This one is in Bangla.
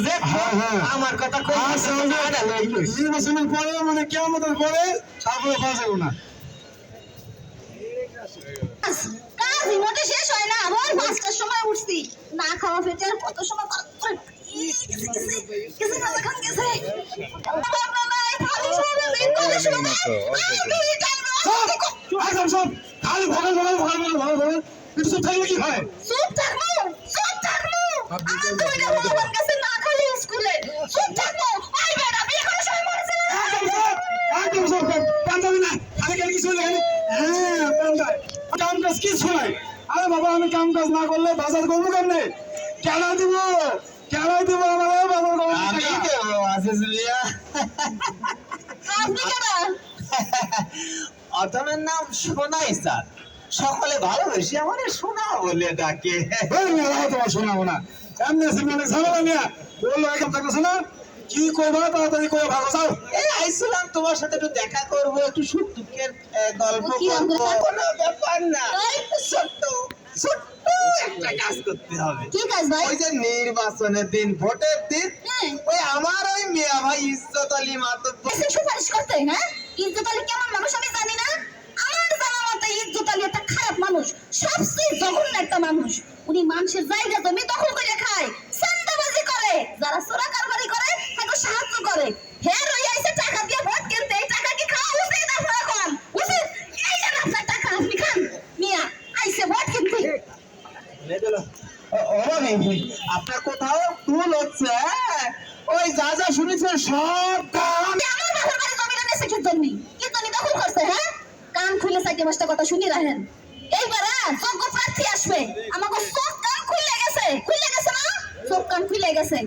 যে আমার কথা কই নির্বাচনের পরে মানে কিয়ামতের পরে তারপরে পাওয়া যাবে না। কাজ মোটে শেষ হয় না, ভোর 5টার সময় উঠছি, না খাওয়া পেটে আর কত সময় একদম সব খালি ভগল ভগল ভগল ভগল ভগল ভগল কিছু থাকলে কি হয়? চুপ থাকবো, চুপ থাকবো। দুইটা ভগবান কাছে না খালি স্কুলে চুপ থাকবো। আই বেটা বিয়ে করার সময় মরেছে না। একদম সব পাঞ্জাবি না খালি খালি কিছু লাগে। হ্যাঁ পাঞ্জাবি কাম কাজ কিছু নাই। আরে বাবা আমি কাম কাজ না করলে বাজার করবো কেমনে? কেন দিব আমাদের বাজার করবো? আমি দেব আজিজ মিয়া। আপনি কেডা? অতমের নাম সোনাই স্যার, সকলে ভালোবেসে আমার সোনা বলে ডাকে। ওই মেলা তোমার শোনাবো না এমনি মানে ঝামেলা নিয়ে বললো একদম থাকতেছে না কি করবো তাড়াতাড়ি করে ভালো চাও। এই আইছিলাম তোমার সাথে একটু দেখা করবো, একটু সুখ দুঃখের গল্প কি করবো। গল্প? কোনো ব্যাপার না, এই, ছোট্ট ছোট্ট একটা কাজ করতে হবে। কি কাজ ভাই? ওই যে নির্বাচনের দিন, ভোটের দিন, হ্যাঁ, ওই আমার ওই মিয়া ভাই ইজ্জত আলী মাতব্বর এসে সুপারিশ করতে, হ্যাঁ? ইজ্জত আলী কেমন মানুষ আমি জানি না। আমার জানা মতে ইজ্জত আলী একটা খারাপ মানুষ, সবচেয়ে জঘন্য একটা মানুষ। উনি মানুষের জায়গা জমি দখল করে খায়, চাঁদাবাজি করে, যারা চোরা কারবারি করে তাকে সাহায্য করে। হ্যাঁ রই আইছে টাকা দিয়ে ভোট কিনতে, এই টাকা কি খাওয়া উচিত আপনার এখন? উচিত? এই যে আপনার টাকা আপনি খান। মিয়া আইছে ভোট কিনতে। আপনার কোথাও ভুল হচ্ছে। ওই যা যা শুনেছেন সব কাম আমার বাবার বাড়ি জমিটা নেছে কি জন্য? কি জন্য দখল করছে, হ্যাঁ? কান খুলে সাইকে পাঁচটা কথা শুনি রাখেন। এইবার যোগ্য প্রার্থী আসবে, আমাকে চোখ কান খুলে গেছে না? চোখ কান খুলে গেছে।